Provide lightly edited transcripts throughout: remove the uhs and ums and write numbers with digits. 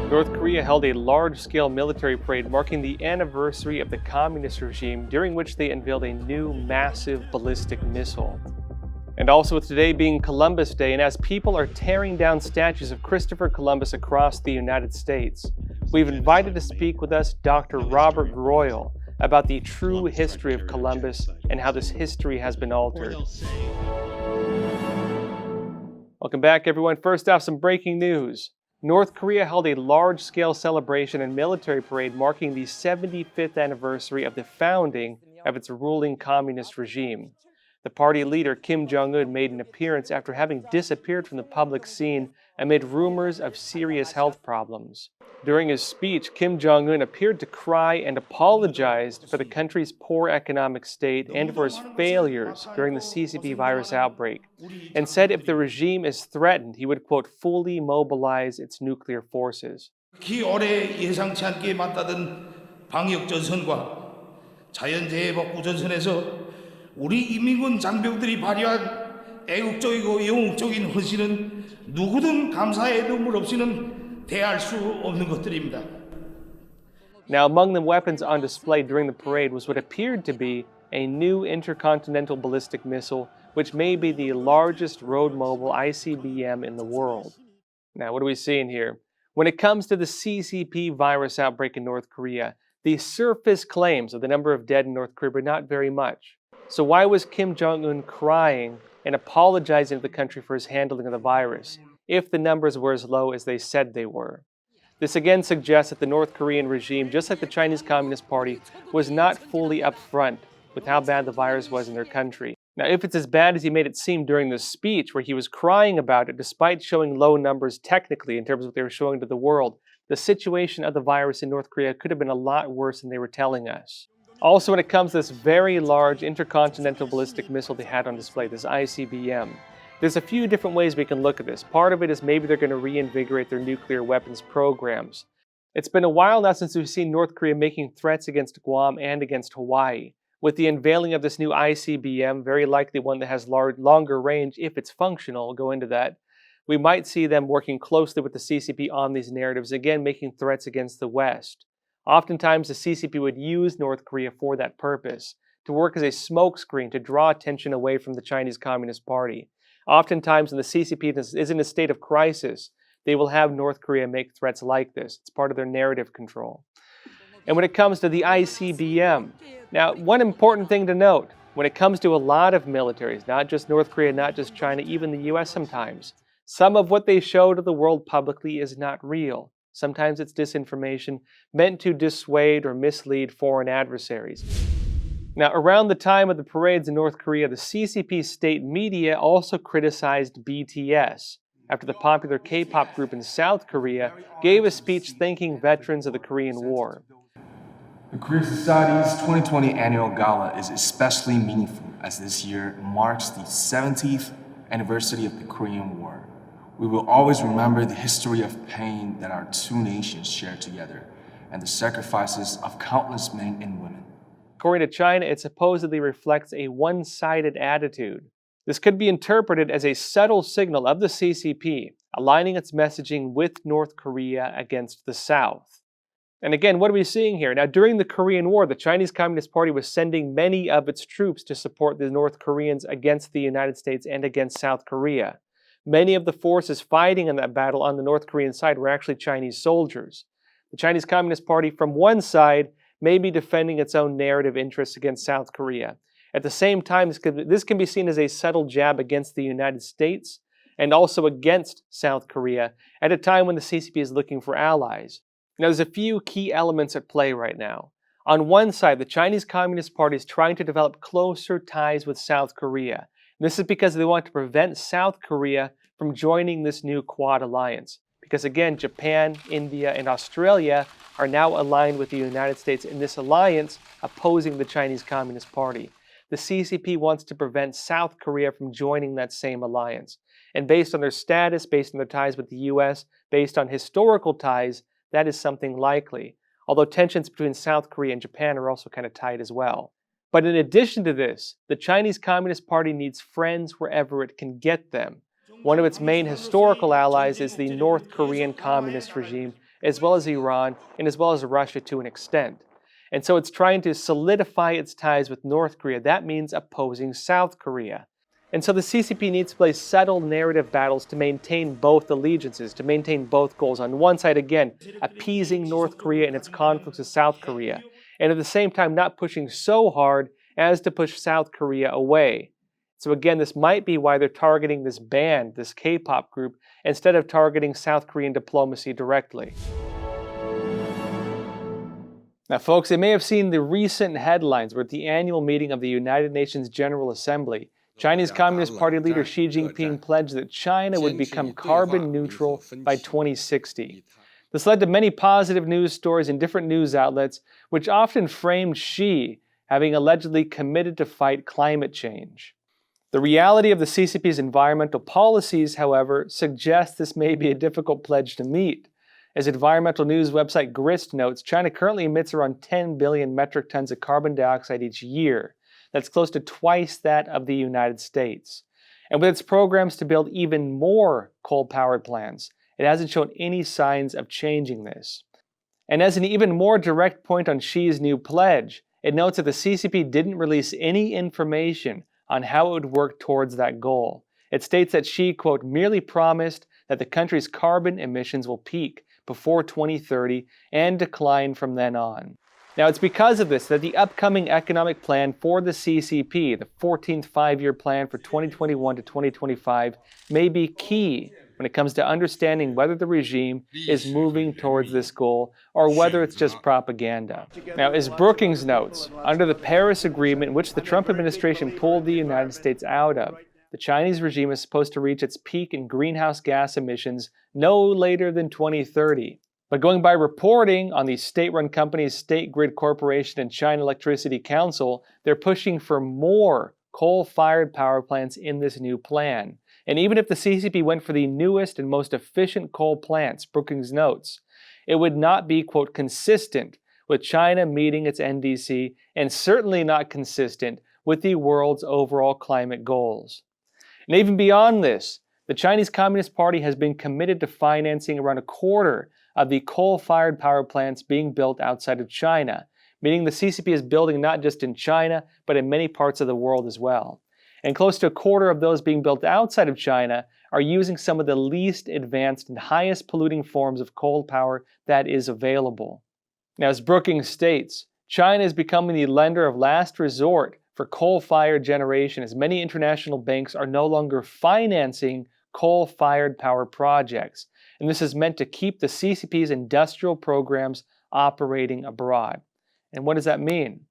North Korea held a large-scale military parade marking the anniversary of the communist regime, during which they unveiled a new massive ballistic missile. And also with today being Columbus Day, and as people are tearing down statues of Christopher Columbus across the United States, we've invited to speak with us Dr. Robert Royal about the true history of Columbus and how this history has been altered. Welcome back, everyone. First off, some breaking news. North Korea held a large-scale celebration and military parade marking the 75th anniversary of the founding of its ruling communist regime. The party leader, Kim Jong-Un, made an appearance after having disappeared from the public scene amid rumors of serious health problems. During his speech, Kim Jong-Un appeared to cry and apologized for the country's poor economic state and for his failures during the CCP virus outbreak, and said if the regime is threatened, he would, quote, fully mobilize its nuclear forces. 예상치 않게 맞닿은 방역 전선과 자연재해 복구 전선에서 우리 인민군 장병들이 발휘한 애국적이고 영웅적인 헌신은 누구든 감사의 눈물 없이는 대할 수 없는 것들입니다. Now, among the weapons on display during the parade was what appeared to be a new intercontinental ballistic missile, which may be the largest road-mobile ICBM in the world. Now, what are we seeing here? When it comes to the CCP virus outbreak in North Korea, the surface claims of the number of dead in North Korea were not very much. So why was Kim Jong-un crying and apologizing to the country for his handling of the virus, if the numbers were as low as they said they were? This again suggests that the North Korean regime, just like the Chinese Communist Party, was not fully upfront with how bad the virus was in their country. Now, if it's as bad as he made it seem during this speech, where he was crying about it despite showing low numbers technically in terms of what they were showing to the world, the situation of the virus in North Korea could have been a lot worse than they were telling us. Also, when it comes to this very large intercontinental ballistic missile they had on display, this ICBM, there's a few different ways we can look at this. Part of it is maybe they're going to reinvigorate their nuclear weapons programs. It's been a while now since we've seen North Korea making threats against Guam and against Hawaii. With the unveiling of this new ICBM, very likely one that has longer range if it's functional, we'll go into that, we might see them working closely with the CCP on these narratives, again making threats against the West. Oftentimes, the CCP would use North Korea for that purpose, to work as a smokescreen to draw attention away from the Chinese Communist Party. Oftentimes, when the CCP is in a state of crisis, they will have North Korea make threats like this. It's part of their narrative control. And when it comes to the ICBM, now, one important thing to note, when it comes to a lot of militaries, not just North Korea, not just China, even the US sometimes, some of what they show to the world publicly is not real. Sometimes it's disinformation meant to dissuade or mislead foreign adversaries. Now, around the time of the parades in North Korea, the CCP state media also criticized BTS after the popular K-pop group in South Korea gave a speech thanking veterans of the Korean War. The Korea Society's 2020 annual gala is especially meaningful as this year marks the 70th anniversary of the Korean War. We will always remember the history of pain that our two nations shared together and the sacrifices of countless men and women. According to China, it supposedly reflects a one-sided attitude. This could be interpreted as a subtle signal of the CCP, aligning its messaging with North Korea against the South. And again, what are we seeing here? Now, during the Korean War, the Chinese Communist Party was sending many of its troops to support the North Koreans against the United States and against South Korea. Many of the forces fighting in that battle on the North Korean side were actually Chinese soldiers. The Chinese Communist Party, from one side, may be defending its own narrative interests against South Korea. At the same time, this can be seen as a subtle jab against the United States and also against South Korea at a time when the CCP is looking for allies. Now, there's a few key elements at play right now. On one side, the Chinese Communist Party is trying to develop closer ties with South Korea. This is because they want to prevent South Korea from joining this new Quad alliance. Because again, Japan, India, and Australia are now aligned with the United States in this alliance opposing the Chinese Communist Party. The CCP wants to prevent South Korea from joining that same alliance. And based on their status, based on their ties with the US, based on historical ties, that is something likely. Although tensions between South Korea and Japan are also kind of tight as well. But in addition to this, the Chinese Communist Party needs friends wherever it can get them. One of its main historical allies is the North Korean communist regime, as well as Iran, and as well as Russia to an extent. And so it's trying to solidify its ties with North Korea. That means opposing South Korea. And so the CCP needs to play subtle narrative battles to maintain both allegiances, to maintain both goals. On one side, again, appeasing North Korea in its conflicts with South Korea, and at the same time not pushing so hard as to push South Korea away. So again, this might be why they're targeting this band, this K-pop group, instead of targeting South Korean diplomacy directly. Now, folks, you may have seen the recent headlines where at the annual meeting of the United Nations General Assembly, Chinese Communist Party leader Xi Jinping pledged that China would become carbon neutral by 2060. This led to many positive news stories in different news outlets, which often framed Xi having allegedly committed to fight climate change. The reality of the CCP's environmental policies, however, suggests this may be a difficult pledge to meet. As environmental news website Grist notes, China currently emits around 10 billion metric tons of carbon dioxide each year. That's close to twice that of the United States. And with its programs to build even more coal-powered plants, it hasn't shown any signs of changing this. And as an even more direct point on Xi's new pledge, it notes that the CCP didn't release any information on how it would work towards that goal. It states that Xi, quote, merely promised that the country's carbon emissions will peak before 2030 and decline from then on. Now, it's because of this that the upcoming economic plan for the CCP, the 14th five-year plan for 2021 to 2025, may be key when it comes to understanding whether the regime is moving towards this goal or whether it's just propaganda. Now, as Brookings notes, under the Paris Agreement, which the Trump administration pulled the United States out of, the Chinese regime is supposed to reach its peak in greenhouse gas emissions no later than 2030. But going by reporting on the state-run companies State Grid Corporation and China Electricity Council, they're pushing for more coal-fired power plants in this new plan. And even if the CCP went for the newest and most efficient coal plants, Brookings notes, it would not be, quote, consistent with China meeting its NDC and certainly not consistent with the world's overall climate goals. And even beyond this, the Chinese Communist Party has been committed to financing around a quarter of the coal-fired power plants being built outside of China, meaning the CCP is building not just in China, but in many parts of the world as well. And close to a quarter of those being built outside of China are using some of the least advanced and highest polluting forms of coal power that is available. Now, as Brookings states, China is becoming the lender of last resort for coal-fired generation as many international banks are no longer financing coal-fired power projects. And this is meant to keep the CCP's industrial programs operating abroad. And what does that mean?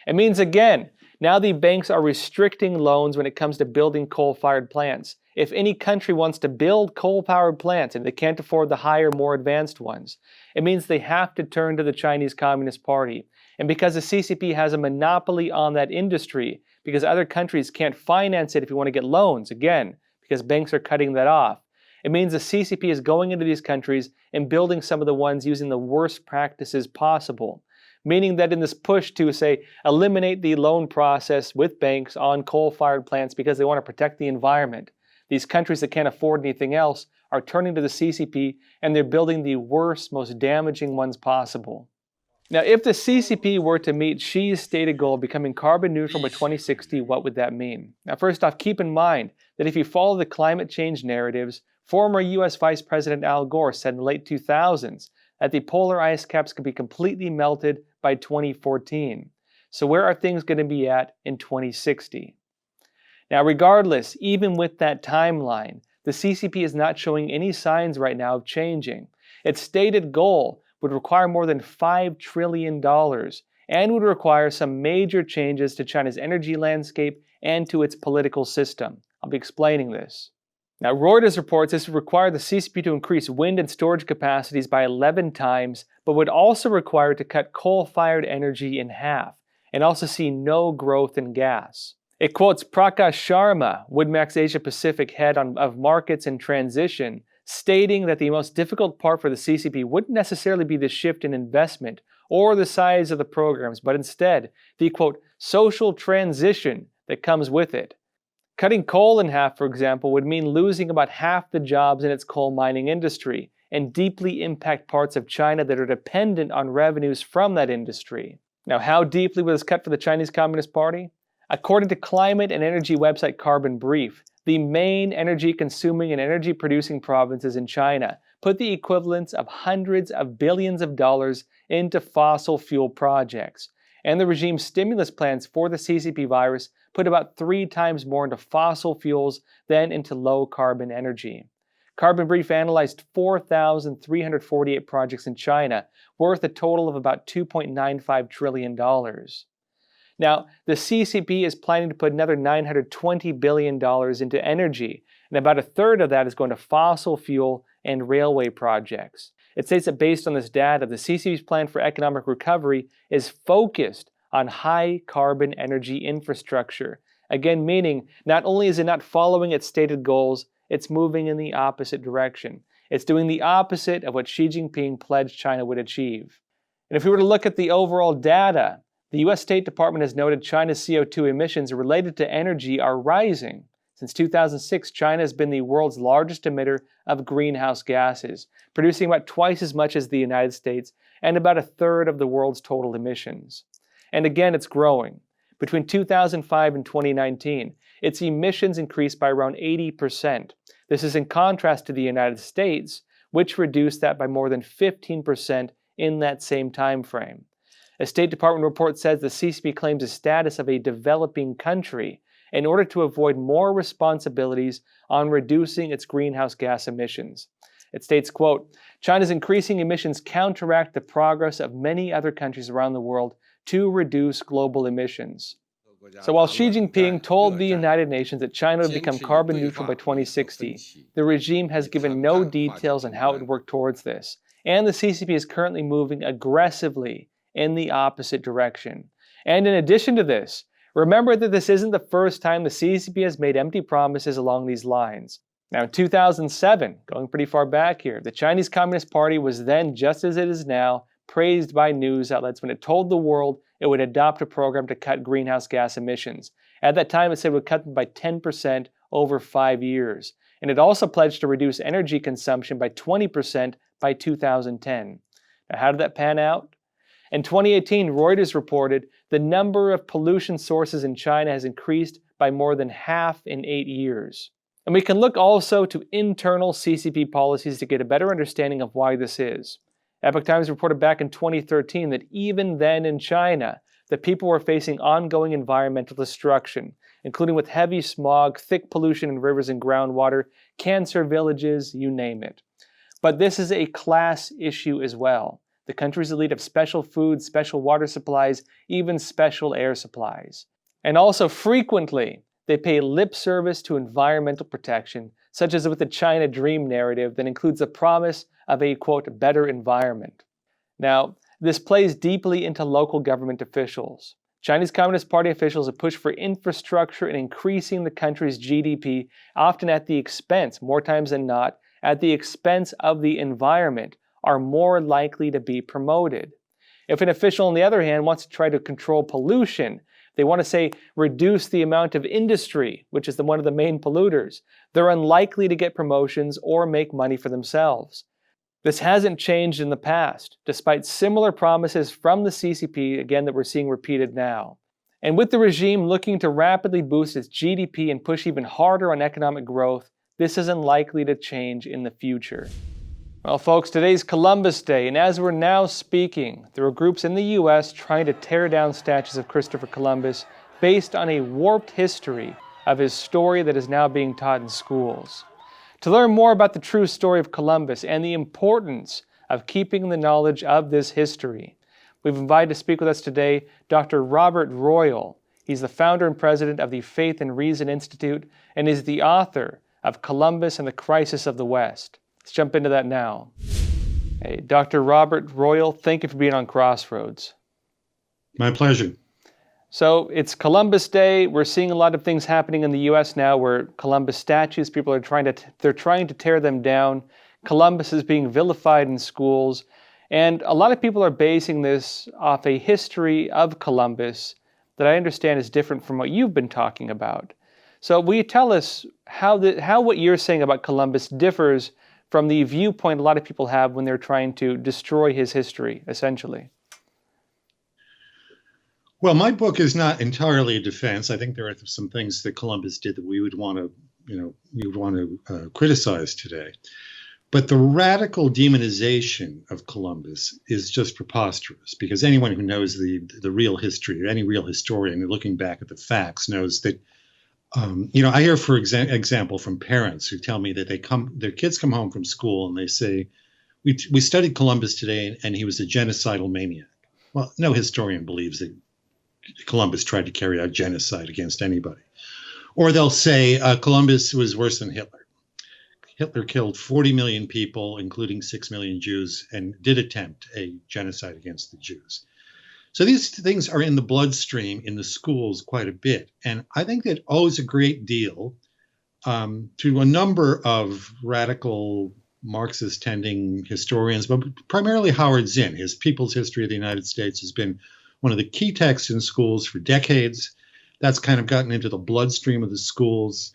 It means, again, now the banks are restricting loans when it comes to building coal-fired plants. If any country wants to build coal-powered plants and they can't afford the higher, more advanced ones, it means they have to turn to the Chinese Communist Party. And because the CCP has a monopoly on that industry, because other countries can't finance it if you want to get loans, again, because banks are cutting that off, it means the CCP is going into these countries and building some of the ones using the worst practices possible. Meaning that in this push to, say, eliminate the loan process with banks on coal-fired plants because they want to protect the environment, these countries that can't afford anything else are turning to the CCP and they're building the worst, most damaging ones possible. Now, if the CCP were to meet Xi's stated goal of becoming carbon neutral by 2060, what would that mean? Now, first off, keep in mind that if you follow the climate change narratives, former US Vice President Al Gore said in the late 2000s that the polar ice caps could be completely melted by 2014. So where are things going to be at in 2060? Now, regardless, even with that timeline, the CCP is not showing any signs right now of changing. Its stated goal would require more than $5 trillion and would require some major changes to China's energy landscape and to its political system. I'll be explaining this. Now, Reuters reports this would require the CCP to increase wind and storage capacities by 11 times, but would also require to cut coal-fired energy in half, and also see no growth in gas. It quotes Prakash Sharma, WoodMac's Asia-Pacific head of markets and transition, stating that the most difficult part for the CCP wouldn't necessarily be the shift in investment or the size of the programs, but instead the, quote, social transition that comes with it. Cutting coal in half, for example, would mean losing about half the jobs in its coal mining industry, and deeply impact parts of China that are dependent on revenues from that industry. Now, how deeply will this cut for the Chinese Communist Party? According to climate and energy website Carbon Brief, the main energy-consuming and energy-producing provinces in China put the equivalents of hundreds of billions of dollars into fossil fuel projects. And the regime's stimulus plans for the CCP virus put about 3 times more into fossil fuels than into low-carbon energy. Carbon Brief analyzed 4,348 projects in China, worth a total of about $2.95 trillion. Now, the CCP is planning to put another $920 billion into energy, and about a third of that is going to fossil fuel and railway projects. It states that based on this data, the CCP's plan for economic recovery is focused on high-carbon energy infrastructure. Again, meaning not only is it not following its stated goals, it's moving in the opposite direction. It's doing the opposite of what Xi Jinping pledged China would achieve. And if we were to look at the overall data, the U.S. State Department has noted China's CO2 emissions related to energy are rising. Since 2006, China has been the world's largest emitter of greenhouse gases, producing about twice as much as the United States and about a third of the world's total emissions. And again, it's growing. Between 2005 and 2019, its emissions increased by around 80%. This is in contrast to the United States, which reduced that by more than 15% in that same time frame. A State Department report says the CCP claims the status of a developing country in order to avoid more responsibilities on reducing its greenhouse gas emissions. It states, quote, China's increasing emissions counteract the progress of many other countries around the world to reduce global emissions. So while Xi Jinping told the United Nations that China would become carbon neutral by 2060, the regime has given no details on how it would work towards this, and the CCP is currently moving aggressively in the opposite direction. And in addition to this, remember that this isn't the first time the CCP has made empty promises along these lines. Now in 2007, going pretty far back here, the Chinese Communist Party was then, just as it is now, praised by news outlets when it told the world it would adopt a program to cut greenhouse gas emissions. At that time, it said it would cut them by 10% over 5 years. And it also pledged to reduce energy consumption by 20% by 2010. Now, how did that pan out? In 2018, Reuters reported the number of pollution sources in China has increased by more than half in 8 years. And we can look also to internal CCP policies to get a better understanding of why this is. Epoch Times reported back in 2013 that even then in China, the people were facing ongoing environmental destruction, including with heavy smog, thick pollution in rivers and groundwater, cancer villages, you name it. But this is a class issue as well. The country's elite have special food, special water supplies, even special air supplies. And also frequently, they pay lip service to environmental protection, such as with the China Dream narrative that includes the promise of a, quote, better environment. Now, this plays deeply into local government officials. Chinese Communist Party officials have pushed for infrastructure and increasing the country's GDP, often at the expense, more times than not, at the expense of the environment, are more likely to be promoted. If an official, on the other hand, wants to try to control pollution, they want to say reduce the amount of industry, which is one of the main polluters, they're unlikely to get promotions or make money for themselves. This hasn't changed in the past, despite similar promises from the CCP, again, that we're seeing repeated now. And with the regime looking to rapidly boost its GDP and push even harder on economic growth, this is unlikely to change in the future. Well, folks, today's Columbus Day, and as we're now speaking, there are groups in the U.S. trying to tear down statues of Christopher Columbus based on a warped history of his story that is now being taught in schools. To learn more about the true story of Columbus and the importance of keeping the knowledge of this history, we've invited to speak with us today Dr. Robert Royal. He's the founder and president of the Faith and Reason Institute and is the author of Columbus and the Crisis of the West. Let's jump into that now. Hey, Dr. Robert Royal, thank you for being on Crossroads. My pleasure. So it's Columbus Day. We're seeing a lot of things happening in the U.S. now where Columbus statues, people are trying to tear them down. Columbus is being vilified in schools. And a lot of people are basing this off a history of Columbus that I understand is different from what you've been talking about. So will you tell us how what you're saying about Columbus differs from the viewpoint a lot of people have when they're trying to destroy his history, essentially? Well, my book is not entirely a defense. I think there are some things that Columbus did that we would want to criticize today. But the radical demonization of Columbus is just preposterous, because anyone who knows the real history, or any real historian looking back at the facts, knows that, I hear, for example, from parents who tell me that their kids come home from school and they say, we studied Columbus today and he was a genocidal maniac. Well, no historian believes that Columbus tried to carry out genocide against anybody. Or they'll say Columbus was worse than Hitler. Hitler killed 40 million people, including 6 million Jews, and did attempt a genocide against the Jews. So these things are in the bloodstream in the schools quite a bit. And I think that owes a great deal to a number of radical Marxist-tending historians, but primarily Howard Zinn. His People's History of the United States has been one of the key texts in schools for decades. That's kind of gotten into the bloodstream of the schools.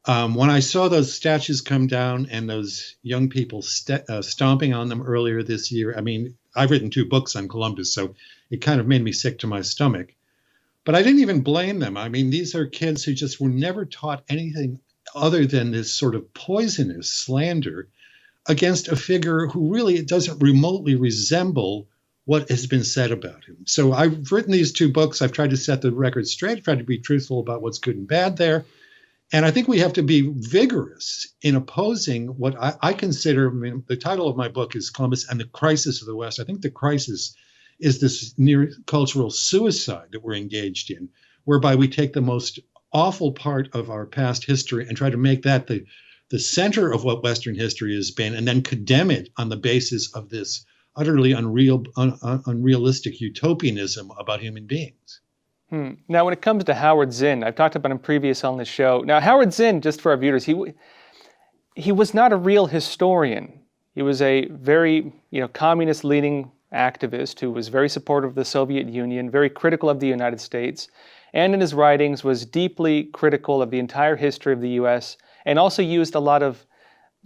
When I saw those statues come down and those young people stomping on them earlier this year, I mean, I've written 2 books on Columbus, so it kind of made me sick to my stomach. But I didn't even blame them. I mean, these are kids who just were never taught anything other than this sort of poisonous slander against a figure who really doesn't remotely resemble what has been said about him. So I've written these 2 books. I've tried to set the record straight. I've tried to be truthful about what's good and bad there. And I think we have to be vigorous in opposing what I consider, the title of my book is Columbus and the Crisis of the West. I think the crisis is this near cultural suicide that we're engaged in, whereby we take the most awful part of our past history and try to make that the center of what Western history has been, and then condemn it on the basis of this utterly unrealistic utopianism about human beings. Now, when it comes to Howard Zinn, I've talked about him previous on the show. Now, Howard Zinn, just for our viewers, he was not a real historian. He was a very, communist-leaning activist who was very supportive of the Soviet Union, very critical of the United States, and in his writings was deeply critical of the entire history of the U.S., and also used a lot of,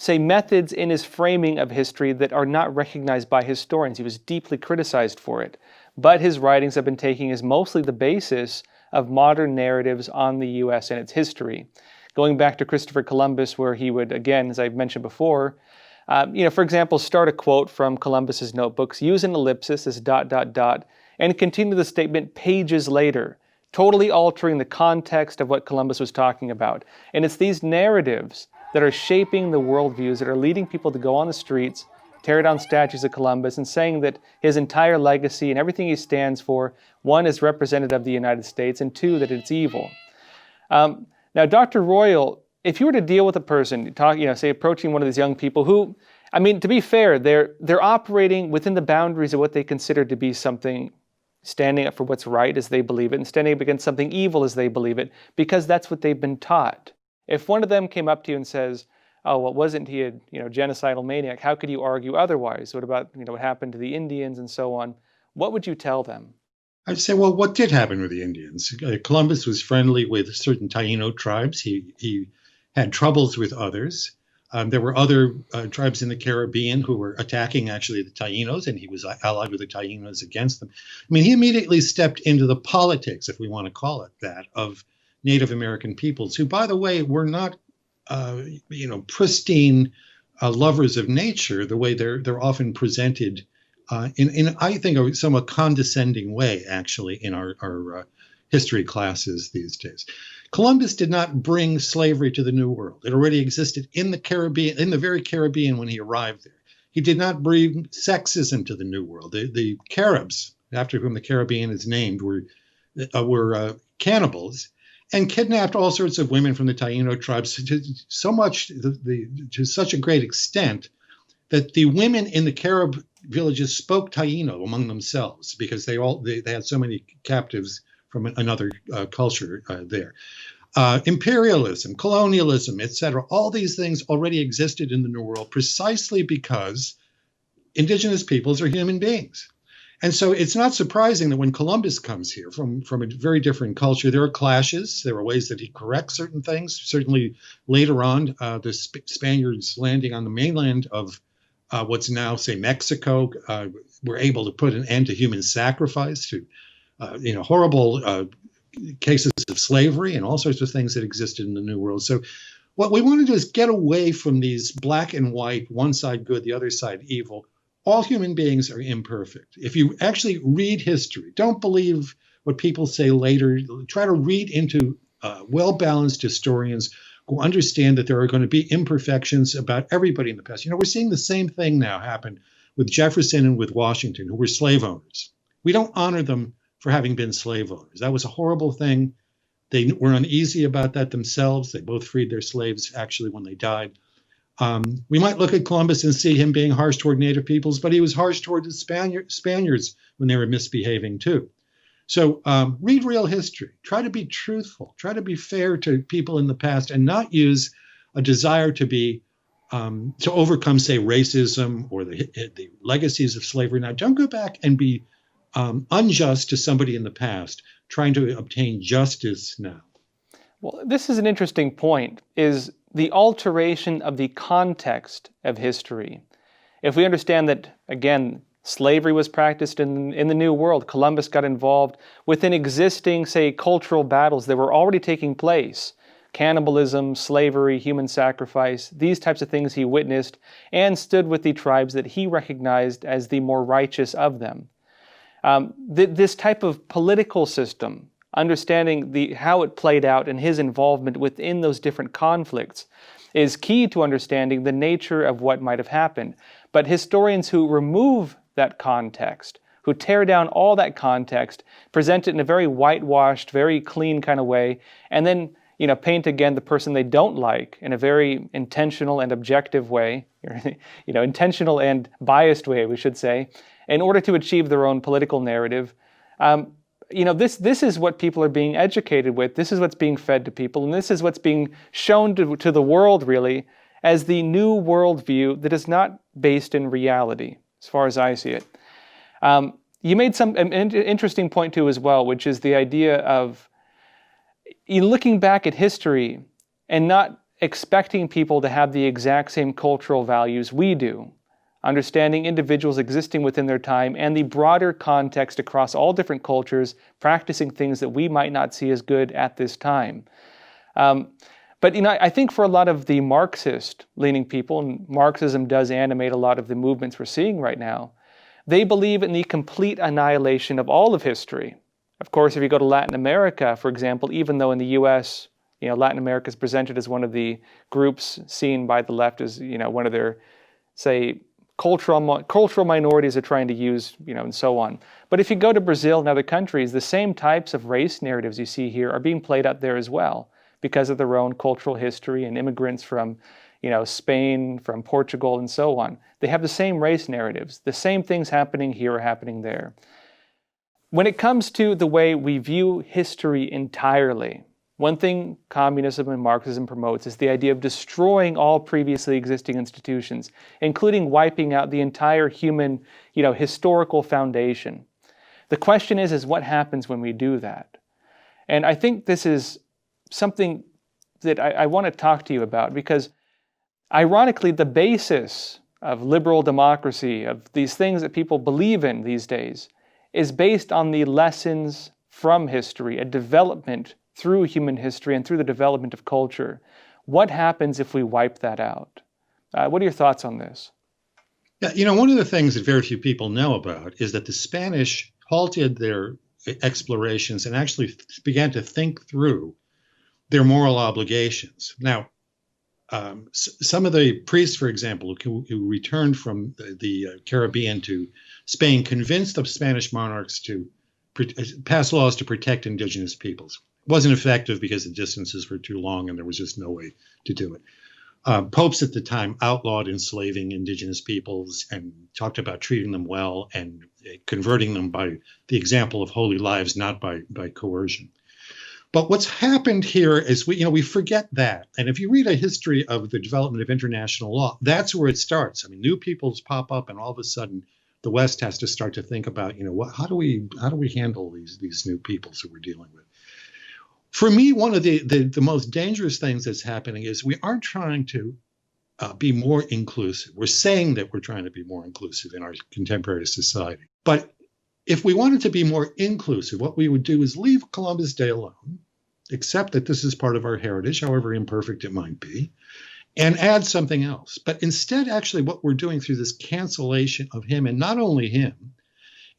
methods in his framing of history that are not recognized by historians. He was deeply criticized for it. But his writings have been taking as mostly the basis of modern narratives on the U.S. and its history. Going back to Christopher Columbus, where he would, again, as I've mentioned before, for example, start a quote from Columbus's notebooks, use an ellipsis as ... and continue the statement pages later, totally altering the context of what Columbus was talking about. And it's these narratives that are shaping the worldviews that are leading people to go on the streets, tear down statues of Columbus, and saying that his entire legacy and everything he stands for, 1, is representative of the United States, and 2, that it's evil. Now, Dr. Royal, if you were to deal with a person, approaching one of these young people who, to be fair, they're operating within the boundaries of what they consider to be something standing up for what's right as they believe it, and standing up against something evil as they believe it, because that's what they've been taught. If one of them came up to you and says, oh, well, wasn't he a genocidal maniac? How could you argue otherwise? What about what happened to the Indians and so on? What would you tell them? I'd say, well, what did happen with the Indians? Columbus was friendly with certain Taino tribes. He had troubles with others. There were other tribes in the Caribbean who were attacking actually the Tainos, and he was allied with the Tainos against them. He immediately stepped into the politics, if we want to call it that, of Native American peoples, who, by the way, were not pristine lovers of nature, the way they're often presented in I think a somewhat condescending way, actually, in our history classes these days. Columbus did not bring slavery to the New World. It already existed in the Caribbean, in the very Caribbean when he arrived there. He did not bring sexism to the New World. The Caribs, after whom the Caribbean is named, were cannibals, and kidnapped all sorts of women from the Taino tribes to such a great extent that the women in the Carib villages spoke Taino among themselves because they had so many captives from another culture there. Imperialism, colonialism, etc. All these things already existed in the New World precisely because indigenous peoples are human beings. And so it's not surprising that when Columbus comes here from a very different culture, there are clashes. There are ways that he corrects certain things. Certainly later on, the Spaniards landing on the mainland of what's now, say, Mexico, were able to put an end to human sacrifice, to horrible cases of slavery and all sorts of things that existed in the New World. So what we want to do is get away from these black and white, one side good, the other side evil. All human beings are imperfect. If you actually read history, don't believe what people say later. Try to read into well-balanced historians who understand that there are going to be imperfections about everybody in the past. We're seeing the same thing now happen with Jefferson and with Washington, who were slave owners. We don't honor them for having been slave owners. That was a horrible thing. They were uneasy about that themselves. They both freed their slaves, actually, when they died. We might look at Columbus and see him being harsh toward native peoples, but he was harsh toward the Spaniards when they were misbehaving too. So read real history. Try to be truthful. Try to be fair to people in the past and not use a desire to overcome, say, racism or the legacies of slavery. Now, don't go back and be unjust to somebody in the past, trying to obtain justice now. Well, this is an interesting point, is the alteration of the context of history. If we understand that, again, slavery was practiced in the New World, Columbus got involved within existing, say, cultural battles that were already taking place, cannibalism, slavery, human sacrifice, these types of things he witnessed and stood with the tribes that he recognized as the more righteous of them. This type of political system, understanding how it played out and his involvement within those different conflicts, is key to understanding the nature of what might have happened. But historians who remove that context, who tear down all that context, present it in a very whitewashed, very clean kind of way, and then paint again the person they don't like in a very intentional and objective way, intentional and biased way, we should say, in order to achieve their own political narrative. This is what people are being educated with. This is what's being fed to people, and this is what's being shown to the world, really, as the new worldview that is not based in reality, as far as I see it. You made an interesting point, too, as well, which is the idea of looking back at history and not expecting people to have the exact same cultural values we do. Understanding individuals existing within their time and the broader context across all different cultures, practicing things that we might not see as good at this time. But I think for a lot of the Marxist-leaning people, and Marxism does animate a lot of the movements we're seeing right now, they believe in the complete annihilation of all of history. Of course, if you go to Latin America, for example, even though in the U.S., Latin America is presented as one of the groups seen by the left as, one of their, say, cultural minorities are trying to use, and so on. But if you go to Brazil and other countries, the same types of race narratives you see here are being played out there as well because of their own cultural history and immigrants from, Spain, from Portugal, and so on. They have the same race narratives. The same things happening here are happening there. When it comes to the way we view history entirely, one thing communism and Marxism promotes is the idea of destroying all previously existing institutions, including wiping out the entire human, historical foundation. The question is what happens when we do that? And I think this is something that I want to talk to you about because, ironically, the basis of liberal democracy, of these things that people believe in these days, is based on the lessons from history, a development through human history and through the development of culture. What happens if we wipe that out? What are your thoughts on this? Yeah, one of the things that very few people know about is that the Spanish halted their explorations and actually began to think through their moral obligations. Now, some of the priests, for example, who returned from the Caribbean to Spain, convinced the Spanish monarchs to pass laws to protect indigenous peoples. It wasn't effective because the distances were too long and there was just no way to do it. Popes at the time outlawed enslaving indigenous peoples and talked about treating them well and converting them by the example of holy lives, not by coercion. But what's happened here is we forget that. And if you read a history of the development of international law, that's where it starts. New peoples pop up and all of a sudden the West has to start to think about, how do we handle these new peoples who we're dealing with. For me, one of the most dangerous things that's happening is we aren't trying to be more inclusive. We're saying that we're trying to be more inclusive in our contemporary society. But if we wanted to be more inclusive, what we would do is leave Columbus Day alone, accept that this is part of our heritage, however imperfect it might be, and add something else. But instead, actually, what we're doing through this cancellation of him, and not only him,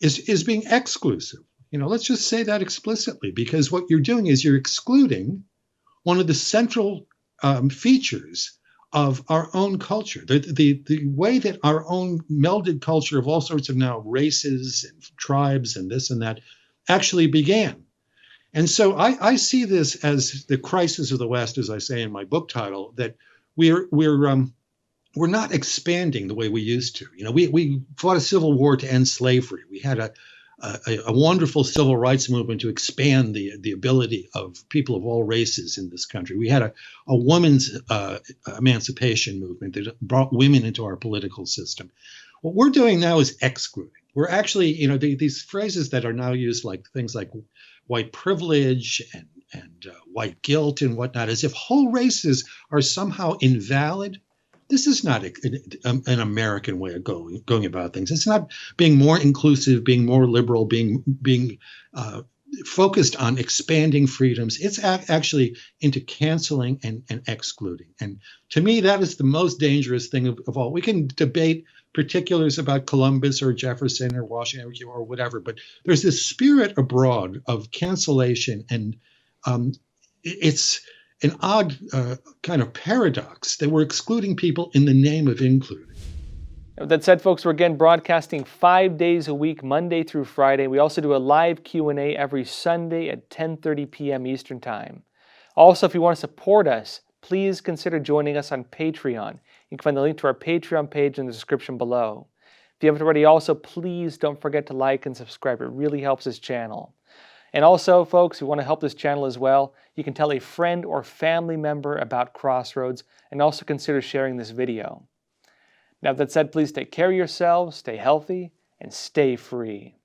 is being exclusive. Let's just say that explicitly, because what you're doing is you're excluding one of the central features of our own culture, the way that our own melded culture of all sorts of now races and tribes and this and that actually began. And so I see this as the crisis of the West, as I say in my book title, that we're not expanding the way we used to. We fought a civil war to end slavery. We had a wonderful civil rights movement to expand the ability of people of all races in this country. We had a women's emancipation movement that brought women into our political system. What we're doing now is excluding. We're actually, these phrases that are now used, like things like white privilege and white guilt and whatnot, as if whole races are somehow invalid. This is not an American way of going about things. It's not being more inclusive, being more liberal, being focused on expanding freedoms. It's actually into canceling and excluding. And to me, that is the most dangerous thing of all. We can debate particulars about Columbus or Jefferson or Washington or whatever, but there's this spirit abroad of cancellation, and it's an odd kind of paradox that we're excluding people in the name of including. That said, folks, we're again broadcasting 5 days a week, Monday through Friday. We also do a live Q&A every Sunday at 10:30 p.m. Eastern Time. Also, if you want to support us, please consider joining us on Patreon. You can find the link to our Patreon page in the description below. If you haven't already, also, please don't forget to like and subscribe. It really helps this channel. And also, folks, if you want to help this channel as well, you can tell a friend or family member about Crossroads, and also consider sharing this video. Now, that said, please take care of yourselves, stay healthy, and stay free.